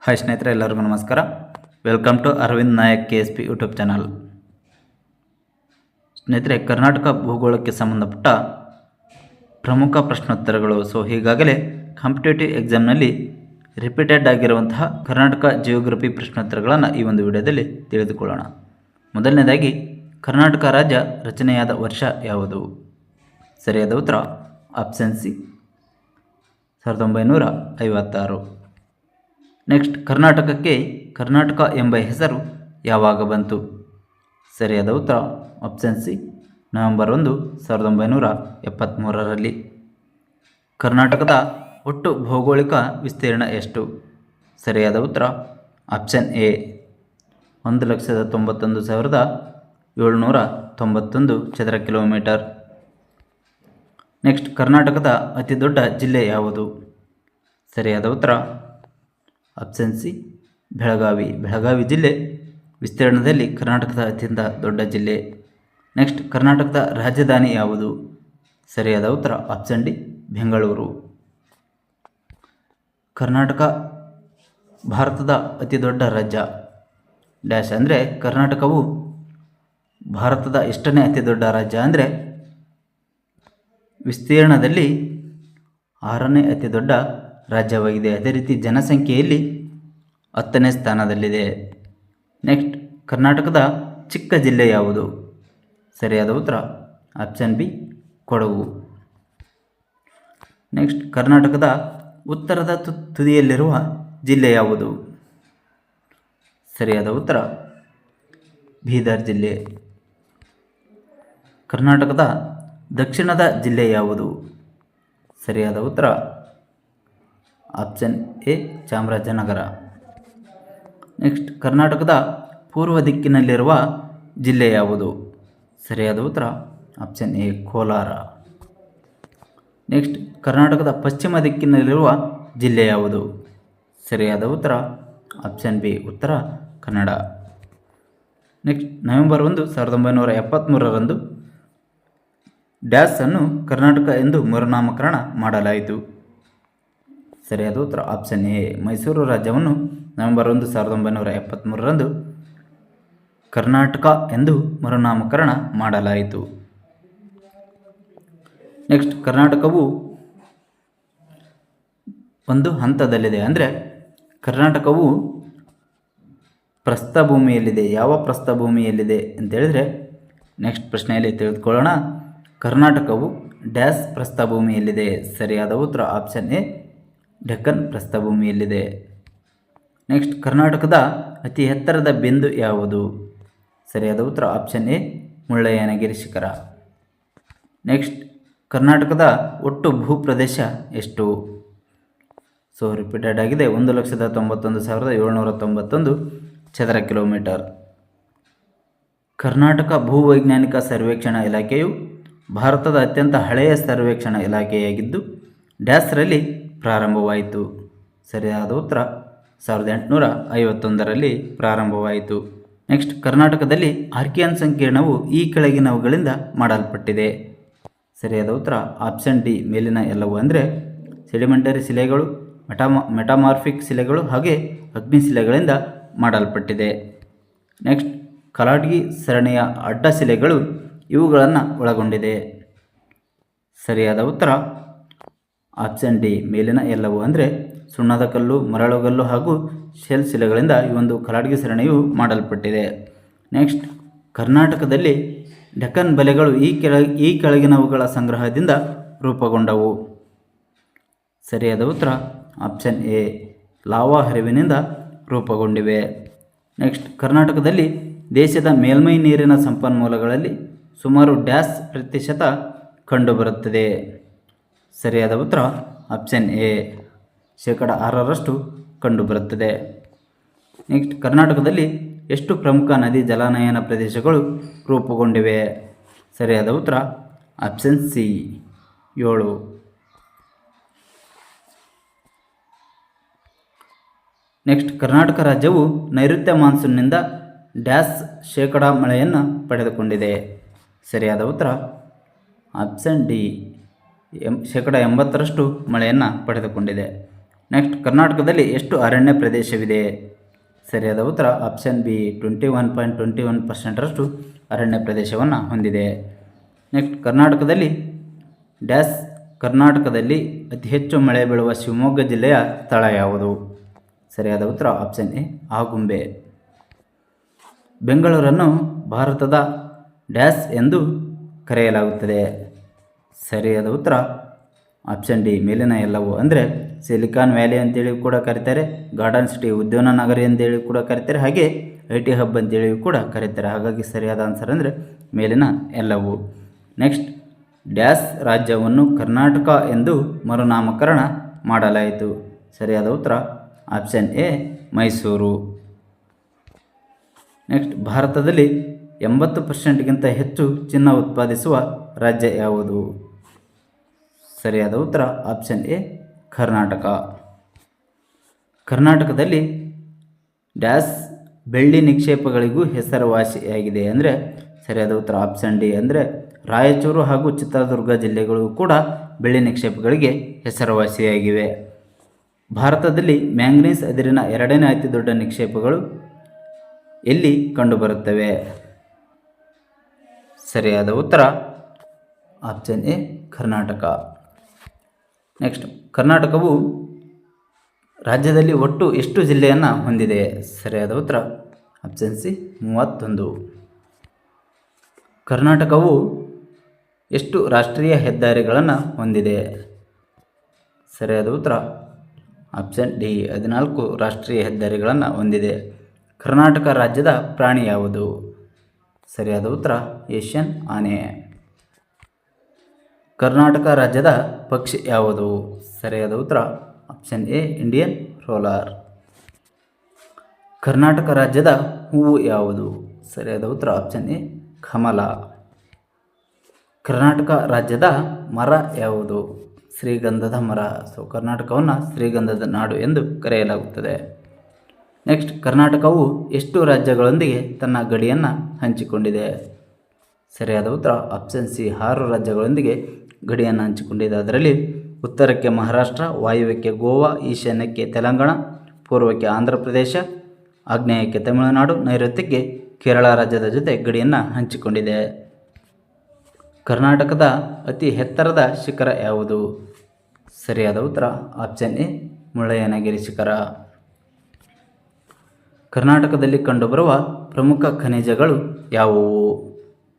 Hi ಸ್ನೇಹಿತರೆ, ಎಲ್ಲರಿಗೂ ನಮಸ್ಕಾರ. Welcome to Arvind Nayak KSP YouTube channel. ಸ್ನೇಹಿತರೆ, ಕರ್ನಾಟಕ ಭೂಗೋಳಕ್ಕೆ ಸಂಬಂಧಪಟ್ಟ ಪ್ರಮುಖ ಪ್ರಶ್ನೋತ್ತರಗಳು. ಈಗಾಗಲೇ ಕಾಂಪಿಟೇಟಿವ್ ಎಕ್ಸಾಮ್ನಲ್ಲಿ ರಿಪೀಟೆಡ್ ಆಗಿರುವಂತಹ ಕರ್ನಾಟಕ ಜಿಯೋಗ್ರಫಿ ಪ್ರಶ್ನೋತ್ತರಗಳನ್ನು ಈ ಒಂದು ವಿಡಿಯೋದಲ್ಲಿ ತಿಳಿದುಕೊಳ್ಳೋಣ. ಮೊದಲನೇದಾಗಿ, ಕರ್ನಾಟಕ ರಾಜ್ಯ ರಚನೆಯಾದ ವರ್ಷ ಯಾವುದು? ಸರಿಯಾದ ಉತ್ತರ ಆಪ್ಷನ್ ಸಿ, 1956. ನೆಕ್ಸ್ಟ್, ಕರ್ನಾಟಕಕ್ಕೆ ಕರ್ನಾಟಕ ಎಂಬ ಹೆಸರು ಯಾವಾಗ ಬಂತು? ಸರಿಯಾದ ಉತ್ತರ ಆಪ್ಷನ್ ಸಿ, ನವೆಂಬರ್ 1, 1973ರಲ್ಲಿ. ಕರ್ನಾಟಕದ ಒಟ್ಟು ಭೌಗೋಳಿಕ ವಿಸ್ತೀರ್ಣ ಎಷ್ಟು? ಸರಿಯಾದ ಉತ್ತರ ಆಪ್ಷನ್ ಎ, 1,91,791 ಚದರ ಕಿಲೋಮೀಟರ್. ನೆಕ್ಸ್ಟ್, ಕರ್ನಾಟಕದ ಅತಿ ದೊಡ್ಡ ಜಿಲ್ಲೆ ಯಾವುದು? ಸರಿಯಾದ ಉತ್ತರ ಆಪ್ಷನ್ ಸಿ, ಬೆಳಗಾವಿ. ಬೆಳಗಾವಿ ಜಿಲ್ಲೆ ವಿಸ್ತೀರ್ಣದಲ್ಲಿ ಕರ್ನಾಟಕದ ಅತ್ಯಂತ ದೊಡ್ಡ ಜಿಲ್ಲೆ. ನೆಕ್ಸ್ಟ್, ಕರ್ನಾಟಕದ ರಾಜಧಾನಿ ಯಾವುದು? ಸರಿಯಾದ ಉತ್ತರ ಆಪ್ಷನ್ ಡಿ, ಬೆಂಗಳೂರು. ಕರ್ನಾಟಕ ಭಾರತದ ಅತಿ ದೊಡ್ಡ ರಾಜ್ಯ ಡ್ಯಾಶ್ ಅಂದರೆ ಕರ್ನಾಟಕವು ಭಾರತದ ಎಷ್ಟನೇ ಅತಿ ದೊಡ್ಡ ರಾಜ್ಯ ಅಂದರೆ ವಿಸ್ತೀರ್ಣದಲ್ಲಿ 6ನೇ ಅತಿ ದೊಡ್ಡ ರಾಜ್ಯವಾಗಿದೆ. ಅದೇ ರೀತಿ ಜನಸಂಖ್ಯೆಯಲ್ಲಿ 10ನೇ ಸ್ಥಾನದಲ್ಲಿದೆ. ನೆಕ್ಸ್ಟ್, ಕರ್ನಾಟಕದ ಚಿಕ್ಕ ಜಿಲ್ಲೆ ಯಾವುದು? ಸರಿಯಾದ ಉತ್ತರ ಆಪ್ಷನ್ ಬಿ, ಕೊಡಗು. ನೆಕ್ಸ್ಟ್, ಕರ್ನಾಟಕದ ಉತ್ತರದ ತುದಿಯಲ್ಲಿರುವ ಜಿಲ್ಲೆ ಯಾವುದು? ಸರಿಯಾದ ಉತ್ತರ ಬೀದರ್ ಜಿಲ್ಲೆ. ಕರ್ನಾಟಕದ ದಕ್ಷಿಣದ ಜಿಲ್ಲೆ ಯಾವುದು? ಸರಿಯಾದ ಉತ್ತರ ಆಪ್ಷನ್ ಎ, ಚಾಮರಾಜನಗರ. ನೆಕ್ಸ್ಟ್, ಕರ್ನಾಟಕದ ಪೂರ್ವ ದಿಕ್ಕಿನಲ್ಲಿರುವ ಜಿಲ್ಲೆ ಯಾವುದು? ಸರಿಯಾದ ಉತ್ತರ ಆಪ್ಷನ್ ಎ, ಕೋಲಾರ. ನೆಕ್ಸ್ಟ್, ಕರ್ನಾಟಕದ ಪಶ್ಚಿಮ ದಿಕ್ಕಿನಲ್ಲಿರುವ ಜಿಲ್ಲೆ ಯಾವುದು? ಸರಿಯಾದ ಉತ್ತರ option B, Uttara Kannada. Next, November 1, 1973ರಂದು dash ಅನ್ನು ಕರ್ನಾಟಕ ಎಂದು ಮರುನಾಮಕರಣ ಮಾಡಲಾಯಿತು. ಸರಿಯಾದ ಉತ್ತರ ಆಪ್ಷನ್ ಎ, ಮೈಸೂರು ರಾಜ್ಯವನ್ನು ನವೆಂಬರ್ 1, 1973ರಂದು ಕರ್ನಾಟಕ ಎಂದು ಮರುನಾಮಕರಣ ಮಾಡಲಾಯಿತು. ನೆಕ್ಸ್ಟ್, ಕರ್ನಾಟಕವು ಒಂದು ಹಂತದಲ್ಲಿದೆ ಅಂದರೆ ಕರ್ನಾಟಕವು ಪ್ರಸ್ಥಭೂಮಿಯಲ್ಲಿದೆ. ಯಾವ ಪ್ರಸ್ಥಭೂಮಿಯಲ್ಲಿದೆ ಅಂತ ಹೇಳಿದರೆ ನೆಕ್ಸ್ಟ್ ಪ್ರಶ್ನೆಯಲ್ಲಿ ತಿಳಿದುಕೊಳ್ಳೋಣ. ಕರ್ನಾಟಕವು ಡ್ಯಾಶ್ ಪ್ರಸ್ಥಭೂಮಿಯಲ್ಲಿದೆ. ಸರಿಯಾದ ಉತ್ತರ ಆಪ್ಷನ್ ಎ, ಡೆಕ್ಕನ್ ಪ್ರಸ್ಥಭೂಮಿಯಲ್ಲಿದೆ. ನೆಕ್ಸ್ಟ್, ಕರ್ನಾಟಕದ ಅತಿ ಎತ್ತರದ ಬಿಂದು ಯಾವುದು? ಸರಿಯಾದ ಉತ್ತರ ಆಪ್ಷನ್ ಎ, ಮುಳ್ಳಯ್ಯನಗಿರಿ ಶಿಖರ. ನೆಕ್ಸ್ಟ್, ಕರ್ನಾಟಕದ ಒಟ್ಟು ಭೂಪ್ರದೇಶ ಎಷ್ಟು? ರಿಪೀಟೆಡ್ ಆಗಿದೆ. 1,91,791 ಚದರ ಕಿಲೋಮೀಟರ್. ಕರ್ನಾಟಕ ಭೂವೈಜ್ಞಾನಿಕ ಸರ್ವೇಕ್ಷಣಾ ಇಲಾಖೆಯು ಭಾರತದ ಅತ್ಯಂತ ಹಳೆಯ ಸರ್ವೇಕ್ಷಣಾ ಇಲಾಖೆಯಾಗಿದ್ದು ಡ್ಯಾಶ್ರಲ್ಲಿ ಪ್ರಾರಂಭವಾಯಿತು. ಸರಿಯಾದ ಉತ್ತರ 1851ರಲ್ಲಿ ಪ್ರಾರಂಭವಾಯಿತು. ನೆಕ್ಸ್ಟ್, ಕರ್ನಾಟಕದಲ್ಲಿ ಆರ್ಕಿಯನ್ ಸಂಕೀರ್ಣವು ಈ ಕೆಳಗಿನವುಗಳಿಂದ ಮಾಡಲ್ಪಟ್ಟಿದೆ. ಸರಿಯಾದ ಉತ್ತರ ಆಪ್ಷನ್ ಡಿ, ಮೇಲಿನ ಎಲ್ಲವೂ ಅಂದರೆ ಸೆಡಿಮೆಂಟರಿ ಶಿಲೆಗಳು, ಮೆಟಾಮಾರ್ಫಿಕ್ ಶಿಲೆಗಳು ಹಾಗೆ ಅಗ್ನಿಶಿಲೆಗಳಿಂದ ಮಾಡಲ್ಪಟ್ಟಿದೆ. ನೆಕ್ಸ್ಟ್, ಕಲಾಡ್ಗಿ ಸರಣಿಯ ಅಡ್ಡ ಶಿಲೆಗಳು ಇವುಗಳನ್ನು ಒಳಗೊಂಡಿದೆ. ಸರಿಯಾದ ಉತ್ತರ ಆಪ್ಷನ್ ಡಿ, ಮೇಲಿನ ಎಲ್ಲವೂ ಅಂದರೆ ಸುಣ್ಣದ ಕಲ್ಲು, ಮರಳುಗಲ್ಲು ಹಾಗೂ ಶೆಲ್ ಶಿಲೆಗಳಿಂದ ಈ ಒಂದು ಕಲಾಡ್ಗಿ ಸರಣಿಯು ಮಾಡಲ್ಪಟ್ಟಿದೆ. ನೆಕ್ಸ್ಟ್, ಕರ್ನಾಟಕದಲ್ಲಿ ಡೆಕ್ಕನ್ ಬಲೆಗಳು ಈ ಕೆಳಗಿನವುಗಳ ಸಂಗ್ರಹದಿಂದ ರೂಪುಗೊಂಡವು. ಸರಿಯಾದ ಉತ್ತರ ಆಪ್ಷನ್ ಎ, ಲಾವಾ ಹರಿವಿನಿಂದ ರೂಪುಗೊಂಡಿವೆ. ನೆಕ್ಸ್ಟ್, ಕರ್ನಾಟಕದಲ್ಲಿ ದೇಶದ ಮೇಲ್ಮೈ ನೀರಿನ ಸಂಪನ್ಮೂಲಗಳಲ್ಲಿ ಸುಮಾರು ಡ್ಯಾಶ್ ಪ್ರತಿಶತ ಕಂಡುಬರುತ್ತದೆ. ಸರಿಯಾದ ಉತ್ತರ ಆಪ್ಷನ್ ಎ, 6% ಕಂಡುಬರುತ್ತದೆ. ನೆಕ್ಸ್ಟ್, ಕರ್ನಾಟಕದಲ್ಲಿ ಎಷ್ಟು ಪ್ರಮುಖ ನದಿ ಜಲಾನಯನ ಪ್ರದೇಶಗಳು ರೂಪುಗೊಂಡಿವೆ? ಸರಿಯಾದ ಉತ್ತರ ಆಪ್ಷನ್ ಸಿ, 7. ನೆಕ್ಸ್ಟ್, ಕರ್ನಾಟಕ ರಾಜ್ಯವು ನೈಋತ್ಯ ಮಾನ್ಸೂನ್ನಿಂದ ಡ್ಯಾಶ್ ಶೇಕಡಾ ಮಳೆಯನ್ನು ಪಡೆದುಕೊಂಡಿದೆ. ಸರಿಯಾದ ಉತ್ತರ ಆಪ್ಷನ್ ಡಿ, 80% ಮಳೆಯನ್ನು ಪಡೆದುಕೊಂಡಿದೆ. ನೆಕ್ಸ್ಟ್, ಕರ್ನಾಟಕದಲ್ಲಿ ಎಷ್ಟು ಅರಣ್ಯ ಪ್ರದೇಶವಿದೆ? ಸರಿಯಾದ ಉತ್ತರ ಆಪ್ಷನ್ ಬಿ 21.21% ಅರಣ್ಯ ಪ್ರದೇಶವನ್ನು ಹೊಂದಿದೆ. ನೆಕ್ಸ್ಟ್, ಕರ್ನಾಟಕದಲ್ಲಿ ಅತಿ ಹೆಚ್ಚು ಮಳೆ ಬೀಳುವ ಶಿವಮೊಗ್ಗ ಜಿಲ್ಲೆಯ ಸ್ಥಳ ಯಾವುದು? ಸರಿಯಾದ ಉತ್ತರ ಆಪ್ಷನ್ ಎ ಆಗುಂಬೆ. ಬೆಂಗಳೂರನ್ನು ಭಾರತದ ಡ್ಯಾಶ್ ಎಂದು ಕರೆಯಲಾಗುತ್ತದೆ. ಸರಿಯಾದ ಉತ್ತರ ಆಪ್ಷನ್ ಡಿ ಮೇಲಿನ ಎಲ್ಲವೂ. ಅಂದರೆ ಸಿಲಿಕಾನ್ ವ್ಯಾಲಿ ಅಂತೇಳಿ ಕೂಡ ಕರೀತಾರೆ, ಗಾರ್ಡನ್ ಸಿಟಿ ಉದ್ಯಾನ ನಗರಿ ಅಂತೇಳಿ ಕೂಡ ಕರೀತಾರೆ, ಹಾಗೆ IT ಹಬ್ ಅಂತೇಳಿ ಕೂಡ ಕರೀತಾರೆ. ಹಾಗಾಗಿ ಸರಿಯಾದ ಆನ್ಸರ್ ಅಂದರೆ ಮೇಲಿನ ಎಲ್ಲವೂ. ನೆಕ್ಸ್ಟ್, ಡ್ಯಾಶ್ ರಾಜ್ಯವನ್ನು ಕರ್ನಾಟಕ ಎಂದು ಮರುನಾಮಕರಣ ಮಾಡಲಾಯಿತು. ಸರಿಯಾದ ಉತ್ತರ ಆಪ್ಷನ್ ಎ ಮೈಸೂರು. ನೆಕ್ಸ್ಟ್, ಭಾರತದಲ್ಲಿ 80%ಗಿಂತ ಹೆಚ್ಚು ಚಿನ್ನ ಉತ್ಪಾದಿಸುವ ರಾಜ್ಯ ಯಾವುದು? ಸರಿಯಾದ ಉತ್ತರ ಆಪ್ಷನ್ ಎ ಕರ್ನಾಟಕ. ಕರ್ನಾಟಕದಲ್ಲಿ ಡ್ಯಾಶ್ ಬೆಳ್ಳಿ ನಿಕ್ಷೇಪಗಳಿಗೂ ಹೆಸರುವಾಸಿಯಾಗಿದೆ. ಅಂದರೆ ಸರಿಯಾದ ಉತ್ತರ ಆಪ್ಷನ್ ಡಿ. ಅಂದರೆ ರಾಯಚೂರು ಹಾಗೂ ಚಿತ್ರದುರ್ಗ ಜಿಲ್ಲೆಗಳು ಕೂಡ ಬೆಳ್ಳಿ ನಿಕ್ಷೇಪಗಳಿಗೆ ಹೆಸರುವಾಸಿಯಾಗಿವೆ. ಭಾರತದಲ್ಲಿ ಮ್ಯಾಂಗನೀಸ್ ಅದಿರಿನ 2ನೇ ಅತಿ ದೊಡ್ಡ ನಿಕ್ಷೇಪಗಳು ಎಲ್ಲಿ ಕಂಡುಬರುತ್ತವೆ? ಸರಿಯಾದ ಉತ್ತರ ಆಪ್ಷನ್ ಎ ಕರ್ನಾಟಕ. ನೆಕ್ಸ್ಟ್, ಕರ್ನಾಟಕವು ರಾಜ್ಯದಲ್ಲಿ ಒಟ್ಟು ಎಷ್ಟು ಜಿಲ್ಲೆಯನ್ನು ಹೊಂದಿದೆ? ಸರಿಯಾದ ಉತ್ತರ ಆಪ್ಷನ್ ಸಿ 31. ಕರ್ನಾಟಕವು ಎಷ್ಟು ರಾಷ್ಟ್ರೀಯ ಹೆದ್ದಾರಿಗಳನ್ನು ಹೊಂದಿದೆ? ಸರಿಯಾದ ಉತ್ತರ ಆಪ್ಷನ್ ಡಿ 14 ರಾಷ್ಟ್ರೀಯ ಹೆದ್ದಾರಿಗಳನ್ನು ಹೊಂದಿದೆ. ಕರ್ನಾಟಕ ರಾಜ್ಯದ ಪ್ರಾಣಿ ಯಾವುದು? ಸರಿಯಾದ ಉತ್ತರ ಏಷ್ಯನ್ ಆನೆ. ಕರ್ನಾಟಕ ರಾಜ್ಯದ ಪಕ್ಷಿ ಯಾವುದು? ಸರಿಯಾದ ಉತ್ತರ option A Indian roller. Karnataka ರಾಜ್ಯದ ಹೂವು ಯಾವುದು? ಸರಿಯಾದ ಉತ್ತರ ಆಪ್ಷನ್ ಎ ಕಮಲ. ಕರ್ನಾಟಕ ರಾಜ್ಯದ ಮರ ಯಾವುದು? ಶ್ರೀಗಂಧದ ಮರ. ಸೊ ಕರ್ನಾಟಕವನ್ನು ಶ್ರೀಗಂಧದ ನಾಡು ಎಂದು ಕರೆಯಲಾಗುತ್ತದೆ. ನೆಕ್ಸ್ಟ್, ಕರ್ನಾಟಕವು ಎಷ್ಟು ರಾಜ್ಯಗಳೊಂದಿಗೆ ತನ್ನ ಗಡಿಯನ್ನು ಹಂಚಿಕೊಂಡಿದೆ? ಸರಿಯಾದ ಉತ್ತರ ಆಪ್ಷನ್ ಸಿ 6 ರಾಜ್ಯಗಳೊಂದಿಗೆ ಗಡಿಯನ್ನು ಹಂಚಿಕೊಂಡಿದೆ. ಅದರಲ್ಲಿ ಉತ್ತರಕ್ಕೆ ಮಹಾರಾಷ್ಟ್ರ, ವಾಯುವ್ಯಕ್ಕೆ ಗೋವಾ, ಈಶಾನ್ಯಕ್ಕೆ ತೆಲಂಗಾಣ, ಪೂರ್ವಕ್ಕೆ ಆಂಧ್ರ ಪ್ರದೇಶ, ಆಗ್ನೇಯಕ್ಕೆ ತಮಿಳುನಾಡು, ನೈಋತ್ಯಕ್ಕೆ ಕೇರಳ ರಾಜ್ಯದ ಜೊತೆ ಗಡಿಯನ್ನು ಹಂಚಿಕೊಂಡಿದೆ. ಕರ್ನಾಟಕದ ಅತಿ ಎತ್ತರದ ಶಿಖರ ಯಾವುದು? ಸರಿಯಾದ ಉತ್ತರ ಆಪ್ಷನ್ ಎ ಮುಳ್ಳಯ್ಯನಗಿರಿ ಶಿಖರ. ಕರ್ನಾಟಕದಲ್ಲಿ ಕಂಡುಬರುವ ಪ್ರಮುಖ ಖನಿಜಗಳು ಯಾವುವು?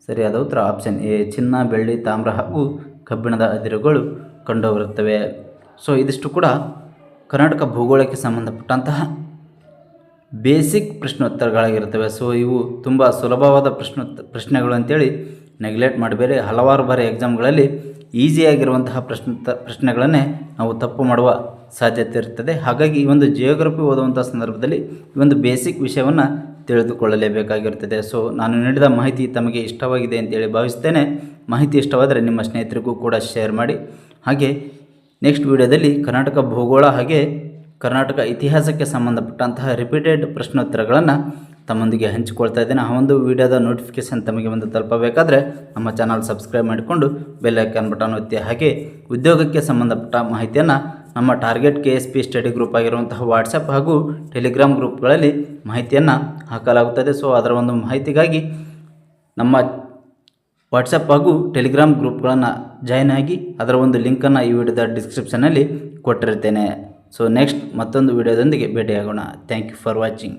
ಸರಿಯಾದ ಉತ್ತರ ಆಪ್ಷನ್ ಎ ಚಿನ್ನ, ಬೆಳ್ಳಿ, ತಾಮ್ರ ಹಾಗೂ ಕಬ್ಬಿಣದ ಅದಿರುಗಳು ಕಂಡುಬರುತ್ತವೆ. ಸೊ ಇದಿಷ್ಟು ಕೂಡ ಕರ್ನಾಟಕ ಭೂಗೋಳಕ್ಕೆ ಸಂಬಂಧಪಟ್ಟಂತಹ ಬೇಸಿಕ್ ಪ್ರಶ್ನೋತ್ತರಗಳಾಗಿರ್ತವೆ. ಸೊ ಇವು ತುಂಬ ಸುಲಭವಾದ ಪ್ರಶ್ನೆಗಳು ಅಂತೇಳಿ ನೆಗ್ಲೆಕ್ಟ್ ಮಾಡಬೇಡಿ. ಹಲವಾರು ಬಾರಿ ಎಕ್ಸಾಮ್ಗಳಲ್ಲಿ ಈಸಿಯಾಗಿರುವಂತಹ ಪ್ರಶ್ನೆಗಳನ್ನೇ ನಾವು ತಪ್ಪು ಮಾಡುವ ಸಾಧ್ಯತೆ ಇರ್ತದೆ. ಹಾಗಾಗಿ ಈ ಒಂದು ಜಿಯೋಗ್ರಫಿ ಓದುವಂಥ ಸಂದರ್ಭದಲ್ಲಿ ಈ ಒಂದು ಬೇಸಿಕ್ ವಿಷಯವನ್ನು ತಿಳಿದುಕೊಳ್ಳಲೇಬೇಕಾಗಿರ್ತದೆ. ಸೊ ನಾನು ನೀಡಿದ ಮಾಹಿತಿ ತಮಗೆ ಇಷ್ಟವಾಗಿದೆ ಅಂತೇಳಿ ಭಾವಿಸ್ತೇನೆ. ಮಾಹಿತಿ ಇಷ್ಟವಾದರೆ ನಿಮ್ಮ ಸ್ನೇಹಿತರಿಗೂ ಕೂಡ ಶೇರ್ ಮಾಡಿ. ಹಾಗೆ ನೆಕ್ಸ್ಟ್ ವಿಡಿಯೋದಲ್ಲಿ ಕರ್ನಾಟಕ ಭೂಗೋಳ ಹಾಗೆ ಕರ್ನಾಟಕ ಇತಿಹಾಸಕ್ಕೆ ಸಂಬಂಧಪಟ್ಟಂತಹ ರಿಪೀಟೆಡ್ ಪ್ರಶ್ನೋತ್ತರಗಳನ್ನು ತಮ್ಮೊಂದಿಗೆ ಹಂಚಿಕೊಳ್ತಾ ಇದ್ದೇನೆ. ಆ ಒಂದು ವಿಡಿಯೋದ ನೋಟಿಫಿಕೇಷನ್ ತಮಗೆ ಬಂದು ತಲುಪಬೇಕಾದ್ರೆ ನಮ್ಮ ಚಾನಲ್ ಸಬ್ಸ್ಕ್ರೈಬ್ ಮಾಡಿಕೊಂಡು ಬೆಲ್ ಐಕಾನ್ ಬಟನ್ ಒತ್ತಿ. ಹಾಗೆ ಉದ್ಯೋಗಕ್ಕೆ ಸಂಬಂಧಪಟ್ಟ ಮಾಹಿತಿಯನ್ನು ನಮ್ಮ ಟಾರ್ಗೆಟ್ KSP ಸ್ಟಡಿ ಗ್ರೂಪ್ ಆಗಿರುವಂತಹ ವಾಟ್ಸಪ್ ಹಾಗೂ ಟೆಲಿಗ್ರಾಮ್ ಗ್ರೂಪ್ಗಳಲ್ಲಿ ಮಾಹಿತಿಯನ್ನು ಹಾಕಲಾಗುತ್ತದೆ. ಸೊ ಅದರ ಒಂದು ಮಾಹಿತಿಗಾಗಿ ನಮ್ಮ ವಾಟ್ಸಪ್ ಹಾಗೂ ಟೆಲಿಗ್ರಾಮ್ ಗ್ರೂಪ್ಗಳನ್ನು ಜಾಯ್ನ್ ಆಗಿ ಅದರ ಒಂದು ಲಿಂಕನ್ನು ಈ ವಿಡಿಯೋದ ಡಿಸ್ಕ್ರಿಪ್ಷನಲ್ಲಿ ಕೊಟ್ಟಿರ್ತೇನೆ. ಸೊ ನೆಕ್ಸ್ಟ್ ಮತ್ತೊಂದು ವಿಡಿಯೋದೊಂದಿಗೆ ಭೇಟಿಯಾಗೋಣ. Thank you for watching.